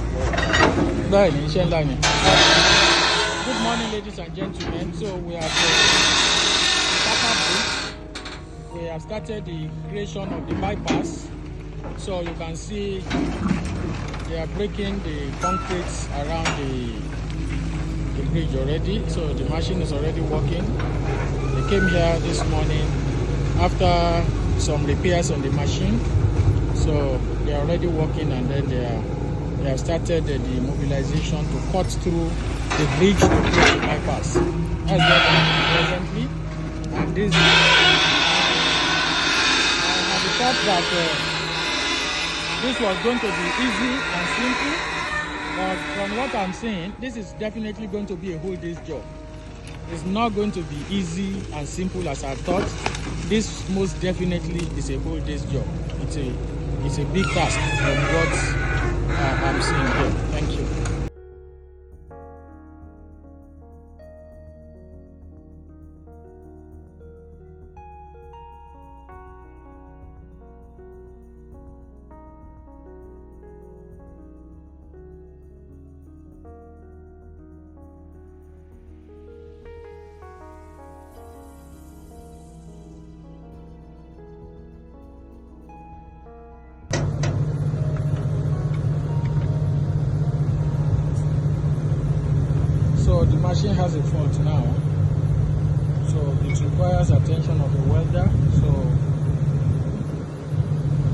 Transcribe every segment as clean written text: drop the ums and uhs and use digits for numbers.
Good morning, ladies and gentlemen. So we are we have started the creation of the bypass. So you can see they are breaking the concrete around the bridge already. So the machine is already working. They came here this morning after some repairs on the machine. So they are already working, and then they have started the mobilization to cut through the bridge to create the bypass. That's what happening presently. And this, I had thought that this was going to be easy and simple, but from what I'm saying, this is definitely going to be a whole day's job. It's not going to be easy and simple as I thought. This most definitely is a whole day's job. It's a big task from what I'm seeing here. Thank you. So the machine has a fault now, so it requires attention of a welder. So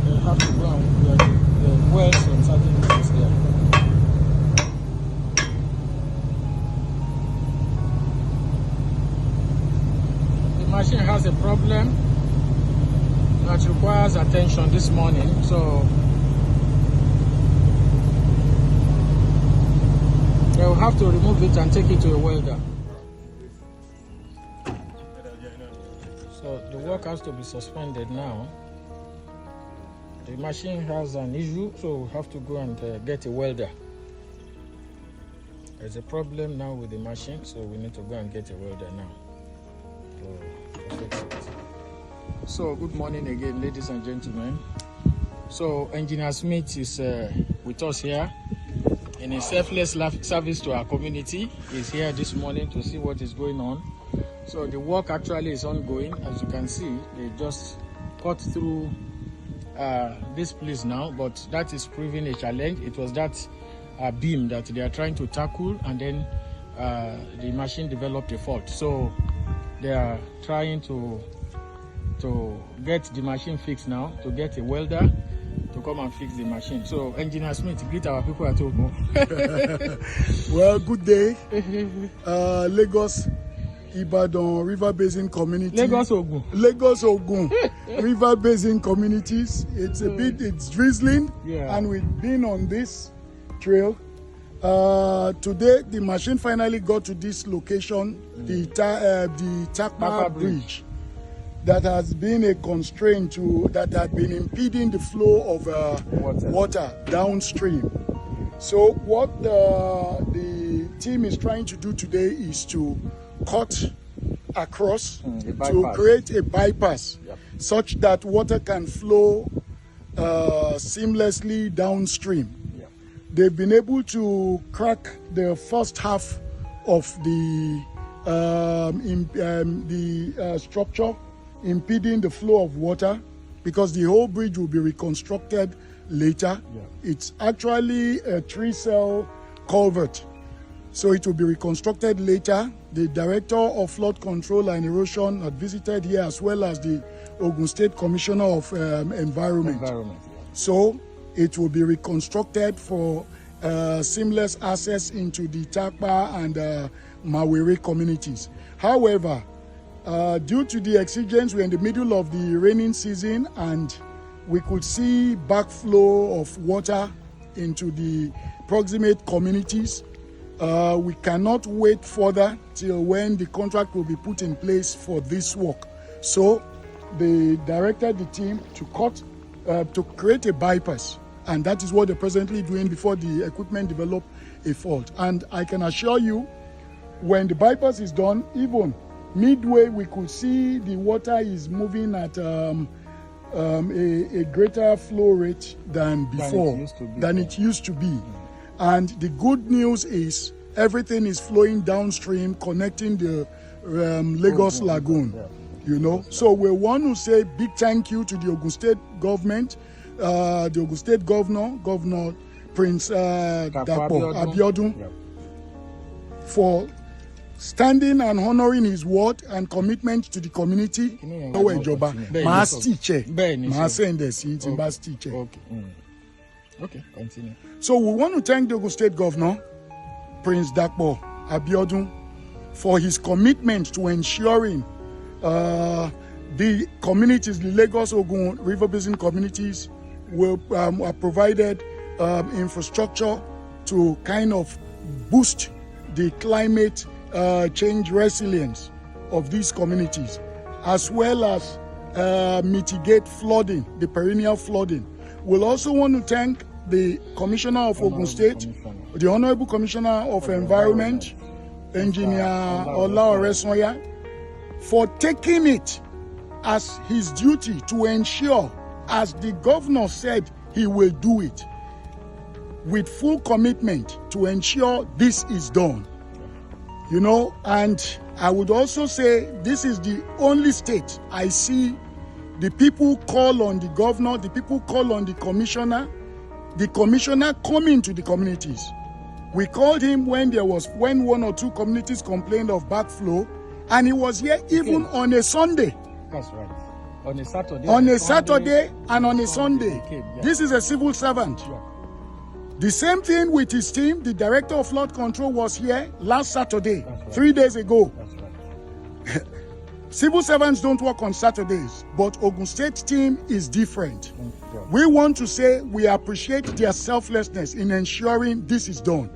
they have to go and the welds on certain things there. The machine has a problem that requires attention this morning. So they will have to remove it and take it to a welder. So the work has to be suspended now. The machine has an issue, so we have to go and get a welder. There's a problem now with the machine, so we need to go and get a welder now to fix it. So good morning again, ladies and gentlemen. So Engineer Smith is with us here in a selfless service to our community. He's here this morning to see what is going on. So the work actually is ongoing. As you can see, they just cut through this place now, but that is proving a challenge. It was that beam that they are trying to tackle, and then the machine developed a fault. So they are trying to get the machine fixed now, to get a welder to come and fix the machine. So Engineer Smith, greet our people at home. Well, good day. Lagos Ibadan River Basin community. Lagos Ogun. Lagos Ogun River Basin communities. It's it's drizzling, yeah, and we've been on this trail. Today the machine finally got to this location, the Takpa Bridge, that has been a constraint that had been impeding the flow of water downstream. So what the team is trying to do today is to cut across to create a bypass, yep, such that water can flow seamlessly downstream. Yep. They've been able to crack the first half of the structure impeding the flow of water, because the whole bridge will be reconstructed later. Yeah. It's actually a 3-cell culvert, so it will be reconstructed later. The Director of Flood Control and Erosion had visited here, as well as the Ogun State Commissioner of Environment. Yeah. So it will be reconstructed for seamless access into the Takpa and Mawere communities. However, due to the exigence, we're in the middle of the raining season, and we could see backflow of water into the proximate communities. We cannot wait further till when the contract will be put in place for this work. So they directed the team to create a bypass, and that is what they're presently doing before the equipment develop a fault. And I can assure you, when the bypass is done, even midway we could see the water is moving at a greater flow rate than before, than it used to be. And the good news is everything is flowing downstream, connecting the Lagos Lagoon. So we want to say big thank you to the Ogun State government, the Ogun State Governor Prince Dapo Abiodun, for standing and honoring his word and commitment to the community. Okay, continue. So we want to thank the Ogun State Governor, Prince Dapo Abiodun, for his commitment to ensuring the communities, the Lagos Ogun River Basin communities, are provided infrastructure to kind of boost the climate change resilience of these communities, as well as mitigate flooding, the perennial flooding. We'll also want to thank the Commissioner of Ogun State, the Honorable Commissioner of Environment, Engineer Ola Oresoya, for taking it as his duty to ensure, as the governor said he will do it, with full commitment to ensure this is done. And I would also say this is the only state I see the people call on the governor, the people call on the commissioner coming to the communities. We called him when one or two communities complained of backflow, and he was here even on a Sunday. That's right. On a Saturday. On a Saturday and on a Sunday. This is a civil servant. Yeah. The same thing with his team. The director of flood control was here last Saturday, right. 3 days ago. That's right. Civil servants don't work on Saturdays, but Ogun State team is different. Yeah. We want to say we appreciate their selflessness in ensuring this is done.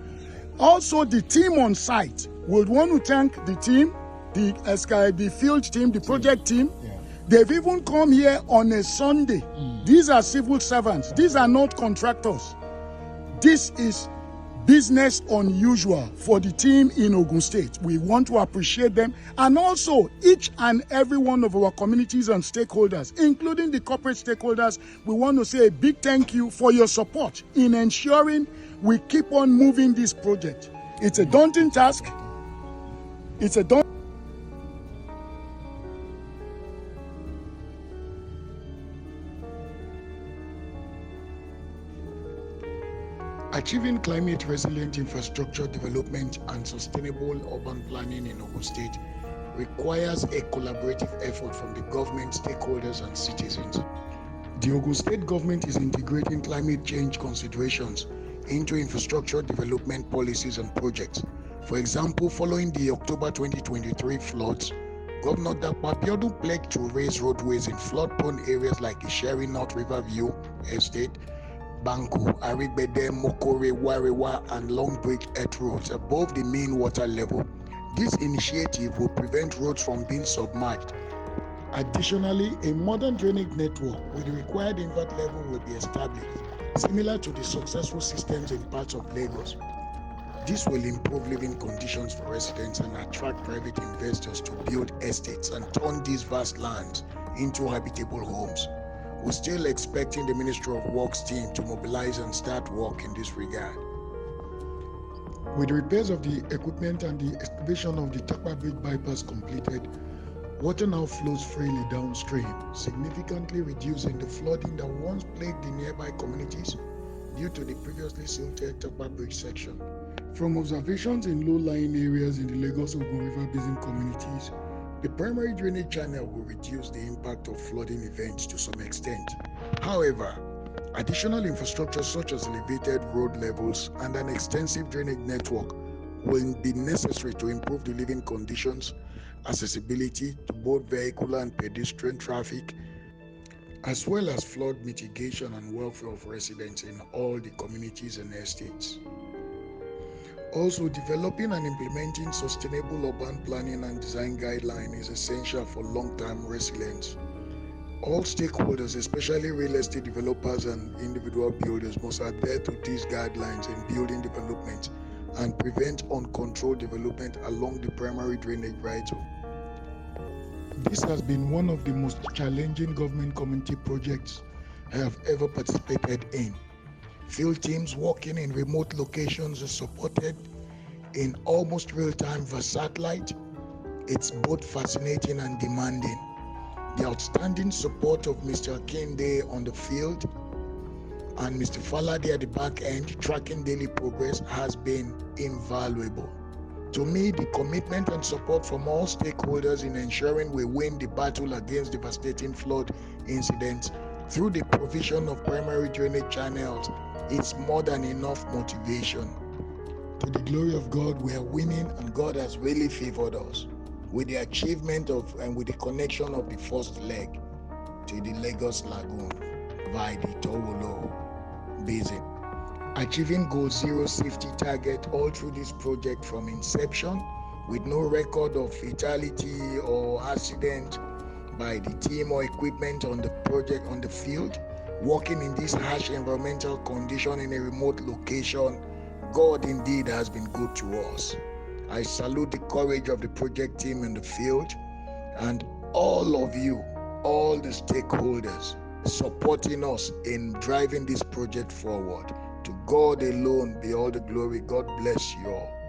Also, the team on site, we want to thank the team, the field team, the project team. Yeah. They've even come here on a Sunday. These are civil servants. These are not contractors. This is business unusual for the team in Ogun State. We want to appreciate them, and also each and every one of our communities and stakeholders, including the corporate stakeholders. We want to say a big thank you for your support in ensuring we keep on moving this project. It's a daunting task. Achieving climate resilient infrastructure development and sustainable urban planning in Ogun State requires a collaborative effort from the government, stakeholders, and citizens. The Ogun State government is integrating climate change considerations into infrastructure development policies and projects. For example, following the October 2023 floods, Governor Dapo Abiodun pledged to raise roadways in flood-prone areas like Isheri North Riverview Estate, Banku, Arigbede, Mokore, Warewa, and Long Bridge Earth roads above the main water level. This initiative will prevent roads from being submerged. Additionally, a modern drainage network with the required invert level will be established, similar to the successful systems in parts of Lagos. This will improve living conditions for residents and attract private investors to build estates and turn these vast lands into habitable homes. We're still expecting the Ministry of Works team to mobilize and start work in this regard. With the repairs of the equipment and the excavation of the Takpa Bridge bypass completed, water now flows freely downstream, significantly reducing the flooding that once plagued the nearby communities due to the previously silted Takpa Bridge section. From observations in low-lying areas in the Lagos Ogun River Basin communities, the primary drainage channel will reduce the impact of flooding events to some extent. However, additional infrastructure such as elevated road levels and an extensive drainage network will be necessary to improve the living conditions, accessibility to both vehicular and pedestrian traffic, as well as flood mitigation and welfare of residents in all the communities and estates. Also, developing and implementing sustainable urban planning and design guidelines is essential for long-term resilience. All stakeholders, especially real estate developers and individual builders, must adhere to these guidelines in building development and prevent uncontrolled development along the primary drainage right-of-way. This has been one of the most challenging government community projects I have ever participated in. Field teams working in remote locations are supported in almost real-time via satellite. It's both fascinating and demanding. The outstanding support of Mr. Akinde on the field and Mr. Falade at the back end tracking daily progress has been invaluable. To me, the commitment and support from all stakeholders in ensuring we win the battle against devastating flood incidents through the provision of primary drainage channels is more than enough motivation. To the glory of God, we are winning, and God has really favored us with the achievement of and with the connection of the first leg to the Lagos Lagoon by the Towolo BASIN. Achieving Goal Zero safety target all through this project from inception with no record of fatality or accident by the team or equipment on the project on the field, working in this harsh environmental condition in a remote location. God indeed has been good to us. I salute the courage of the project team in the field and all of you, all the stakeholders supporting us in driving this project forward. To God alone be all the glory. God bless you all.